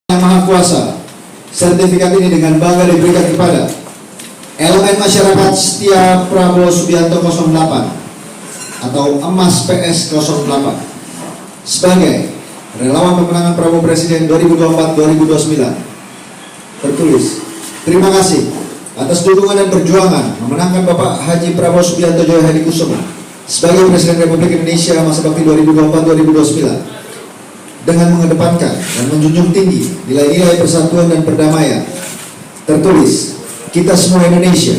Yang Maha Kuasa, sertifikat ini dengan bangga diberikan kepada elemen masyarakat setia Prabowo Subianto 08 atau Emas PS 08 sebagai relawan pemenangan Prabowo Presiden 2024-2029. Tertulis, terima kasih atas dukungan dan perjuangan memenangkan Bapak Haji Prabowo Subianto Joyo Hadikusumo sebagai Presiden Republik Indonesia masa bakti 2024-2029. Dengan mengedepankan dan menjunjung tinggi nilai-nilai persatuan dan perdamaian. Tertulis, kita semua Indonesia.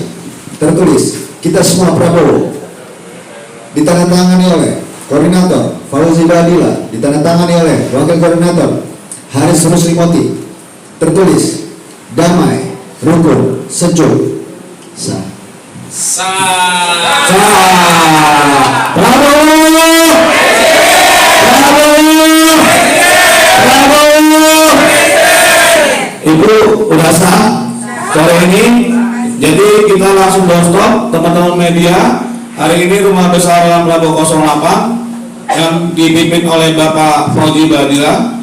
Tertulis, kita semua Prabowo. Ditandatangani oleh Koordinator Fauzi Badila, ditandatangani oleh Wakil Koordinator Haris Ruslimoti. Tertulis, damai, rukun, sejuk, sah. Prabowo! Ibu udah sah sore ini, jadi kita langsung doorstop teman-teman media. Hari ini Rumah Besar Prabowo 08 yang dipimpin oleh Bapak Fauzi Badila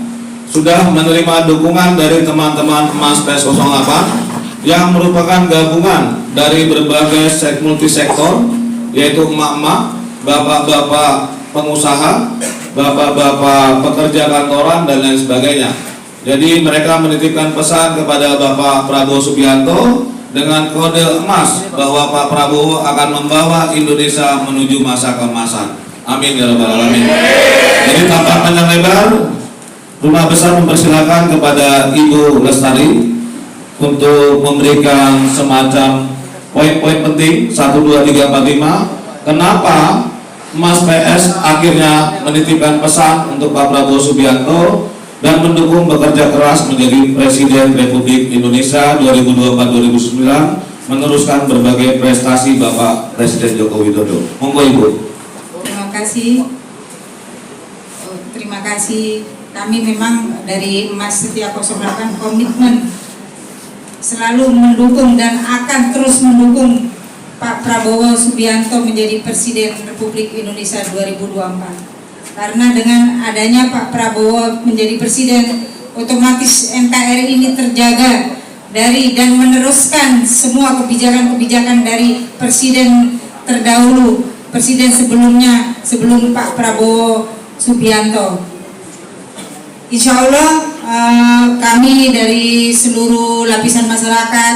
sudah menerima dukungan dari teman-teman Emas PS 08 yang merupakan gabungan dari berbagai multisektor, yaitu emak-emak, bapak-bapak pengusaha, bapak-bapak pekerja kantoran dan lain sebagainya. Jadi mereka menitipkan pesan kepada Bapak Prabowo Subianto dengan kode emas bahwa Pak Prabowo akan membawa Indonesia menuju masa keemasan. Amin ya rabbal alamin. Jadi tanpa panjang lebar, Rumah Besar mempersilakan kepada Ibu Lestari untuk memberikan semacam poin-poin penting 1, 2, 3, 4, 5. Kenapa Emas PS akhirnya menitipkan pesan untuk Pak Prabowo Subianto dan mendukung bekerja keras menjadi Presiden Republik Indonesia 2024-2029, meneruskan berbagai prestasi Bapak Presiden Joko Widodo. Monggo Ibu. Terima kasih. Kami memang dari Emas Setia 08 komitmen selalu mendukung dan akan terus mendukung Pak Prabowo Subianto menjadi Presiden Republik Indonesia 2024. Karena dengan adanya Pak Prabowo menjadi Presiden, otomatis NKRI ini terjaga dari dan meneruskan semua kebijakan-kebijakan dari Presiden terdahulu, Presiden sebelumnya, sebelum Pak Prabowo Subianto. Insya Allah kami dari seluruh lapisan masyarakat,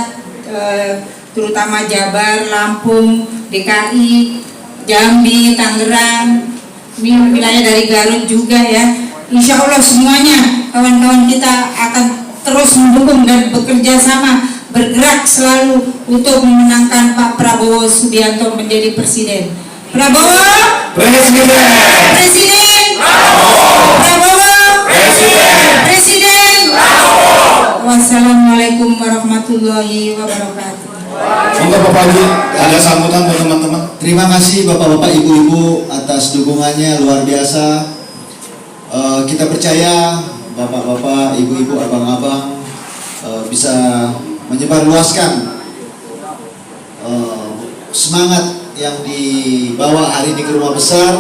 terutama Jabar, Lampung, DKI, Jambi, Tangerang, wilayah dari Garut juga ya. Insya Allah semuanya kawan-kawan kita akan terus mendukung dan bekerja sama, bergerak selalu untuk memenangkan Pak Prabowo Subianto menjadi Presiden. Prabowo Presiden. Presiden Prabowo Presiden. Wassalamualaikum warahmatullahi wabarakatuh. Monggo Bapak Haji, ada sambutan buat teman-teman. Terima kasih Bapak-Bapak, Ibu-Ibu atas dukungannya luar biasa. Kita percaya Bapak-Bapak, Ibu-Ibu, Abang-Abang bisa menyebarluaskan semangat yang dibawa hari ini ke Rumah Besar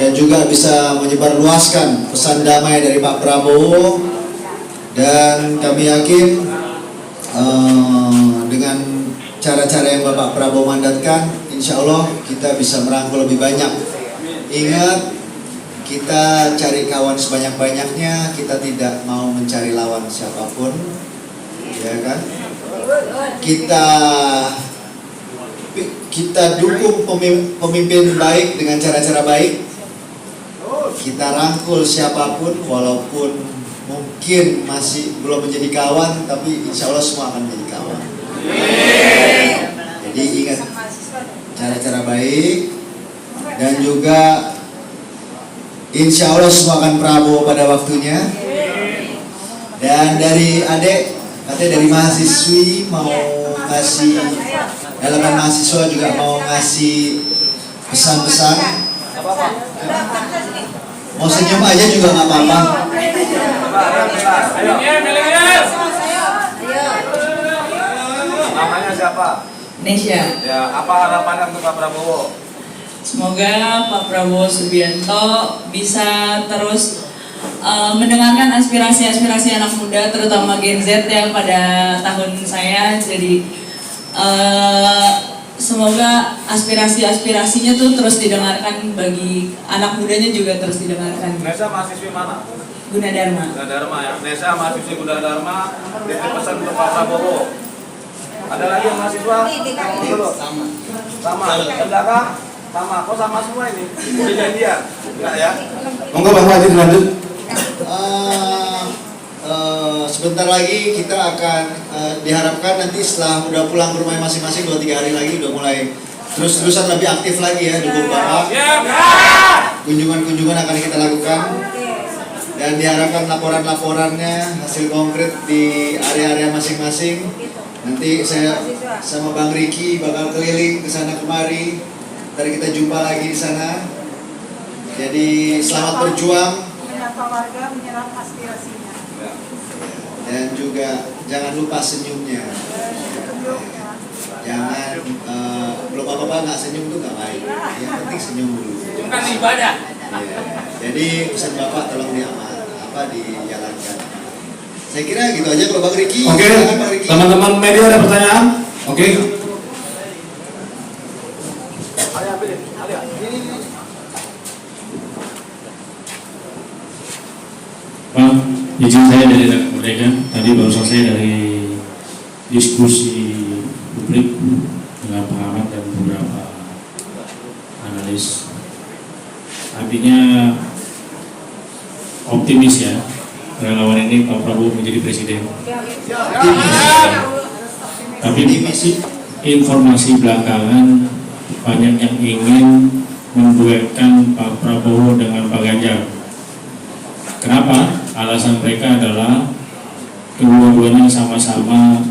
dan juga bisa menyebarluaskan pesan damai dari Pak Prabowo. Dan kami yakin dengan cara-cara yang Bapak Prabowo mandatkan, insya Allah kita bisa merangkul lebih banyak. Ingat, kita cari kawan sebanyak-banyaknya, kita tidak mau mencari lawan siapapun, ya kan? Kita dukung pemimpin baik dengan cara-cara baik. Kita rangkul siapapun, walaupun mungkin masih belum menjadi kawan, tapi insya Allah semua akan menjadi kawan. Jadi ingat cara-cara baik, dan juga insya Allah semua akan Prabowo pada waktunya. Dan dari adik, katanya dari mahasiswi mau ngasih, elemen mahasiswa juga mau ngasih pesan-pesan. Mau senyum aja juga nggak apa-apa. Namanya siapa? Nesya. Ya, apa harapannya untuk Pak Prabowo? Semoga Pak Prabowo Subianto bisa terus mendengarkan aspirasi-aspirasi anak muda, terutama Gen Z yang pada tahun saya. Jadi semoga aspirasi-aspirasinya tuh terus didengarkan, bagi anak mudanya juga terus didengarkan. Nesa mahasiswi mana? Gunadarma. Gunadarma ya. Nesa mahasiswi Gunadarma. Titip pesan untuk Pak Prabowo. Ada lagi yang mahasiswa? Dulu. Sama. Enggak kah? Sama. Kok sama semua ini? Udah janjian? Enggak ya? Monggo Bang Wajid lanjut. Sebentar lagi kita akan diharapkan nanti setelah udah pulang ke rumah masing-masing 2-3 hari lagi udah mulai terus-terusan lebih aktif lagi ya dukung Bapak. Kunjungan-kunjungan akan kita lakukan dan diharapkan laporan-laporannya hasil konkret di area-area masing-masing. Nanti saya sama Bang Riki bakal keliling ke sana kemari. Ntar kita jumpa lagi di sana. Jadi selamat berjuang. Menyapa warga, menyerap aspirasinya. Dan juga jangan lupa senyumnya. Jangan belum apa-apa nggak senyum tuh nggak baik. Yang penting senyum dulu. Bukan ibadah. Ya. Jadi pesan Bapak tolong dijalankan. Saya kira gitu aja kalau Bang Riki. Oke, Silakan, Bang Riki. teman-teman media ada pertanyaan? Oke. Pak, izin saya dari Rakyat Merdeka. Tadi baru selesai dari diskusi publik dengan pengamat dan beberapa analis. Artinya optimis ya, relawan ini Pak Prabowo menjadi presiden. Tapi informasi belakangan banyak yang ingin menduetkan Pak Prabowo dengan Pak Ganjar. Kenapa? Alasan mereka adalah kedua-duanya sama-sama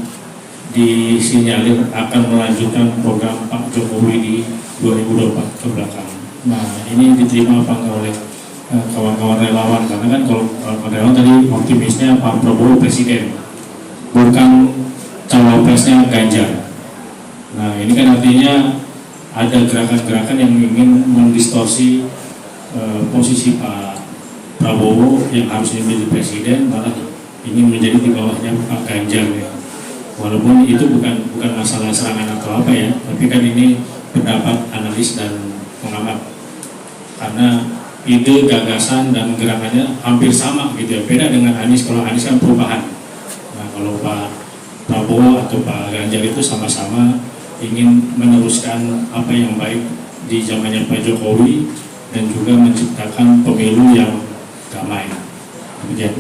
disinyalir akan melanjutkan program Pak Jokowi di 2024 ke belakang. Nah, ini diterima apa enggak oleh kawan-kawan relawan? Karena kan kalau relawan tadi optimisnya Pak Prabowo presiden, bukan cawapresnya Ganjar. Nah, ini kan artinya ada gerakan-gerakan yang ingin mendistorsi posisi Pak Prabowo yang harusnya menjadi presiden, malah ingin menjadi di bawahnya Pak Ganjar ya. Walaupun itu bukan masalah serangan atau apa ya, tapi kan ini pendapat analis dan pengamat. Karena ide, gagasan dan gerakannya hampir sama gitu ya. Beda dengan Anies, kalau Anies kan perubahan. Nah, kalau Pak Prabowo atau Pak Ganjar itu sama-sama ingin meneruskan apa yang baik di zamannya Pak Jokowi dan juga menciptakan pemilu yang damai. Demikian.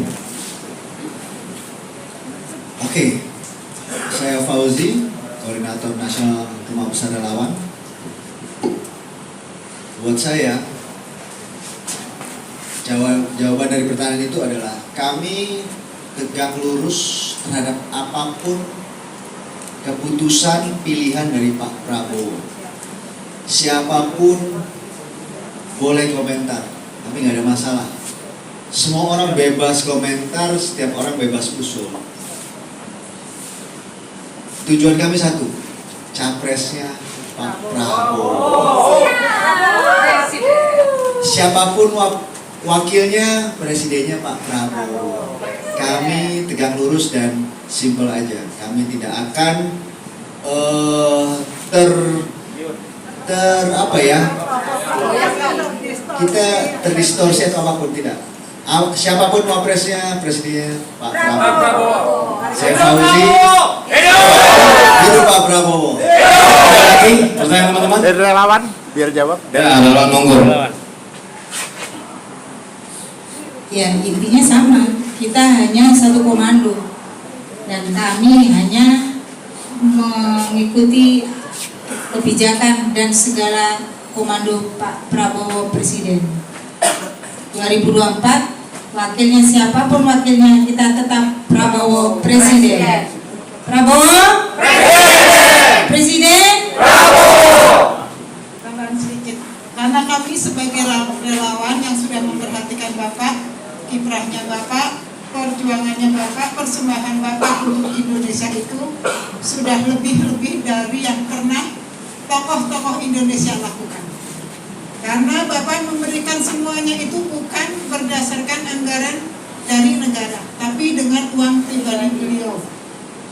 Oke, saya Fauzi, Koordinator Nasional Rumah Besar Relawan. Buat saya, jawaban dari pertanyaan itu adalah kami tegak lurus terhadap apapun keputusan pilihan dari Pak Prabowo. Siapapun boleh komentar, tapi nggak ada masalah. Semua orang bebas komentar, setiap orang bebas usul. Tujuan kami satu, capresnya Pak Prabowo. Siapapun wakilnya, presidennya Pak Prabowo. Kami tegak lurus dan simpel aja. Kami tidak akan kita terdistorsi atau apapun, tidak. Siapapun wapresnya, presidennya Pak Prabowo. Saya Fauzi. Hidup Pak Prabowo. Ada lagi pertanyaan teman-teman? Dari relawan, biar jawab. Ya, relawan monggo. Ya, intinya sama. Kita hanya satu komando dan kami hanya mengikuti kebijakan dan segala komando Pak Prabowo Presiden. 2024 wakilnya siapapun wakilnya, kita tetap Prabowo Presiden. Prabowo Presiden. Tambahan sedikit, karena kami sebagai relawan yang sudah memperhatikan Bapak, kiprahnya Bapak, perjuangannya Bapak, persembahan Bapak untuk Indonesia itu sudah lebih-lebih dari yang pernah tokoh-tokoh Indonesia lakukan. Karena Bapak memberikan semuanya itu bukan berdasarkan anggaran dari negara, tapi dengan uang pribadi beliau.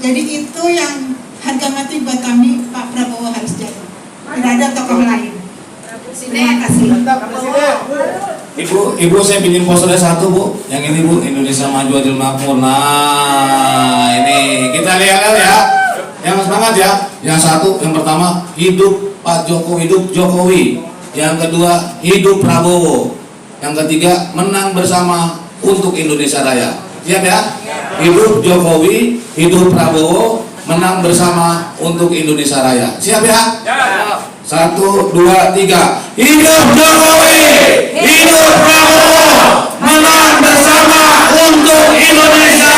Jadi itu yang harga mati buat kami, Pak Prabowo harus jadi. Tidak ada tokoh lain. Terima kasih. Ibu saya pinjam posternya satu Bu, yang ini Bu, Indonesia Maju Adil Makmur. Nah ini kita lihat ya, yang semangat ya. Yang satu, yang pertama hidup Pak Jokowi, hidup Jokowi. Yang kedua hidup Prabowo. Yang ketiga menang bersama untuk Indonesia Raya. Siap ya? Hidup Jokowi, hidup Prabowo, menang bersama untuk Indonesia Raya. Siap ya? 1, 2, 3. Hidup Jokowi, hidup Prabowo, menang bersama untuk Indonesia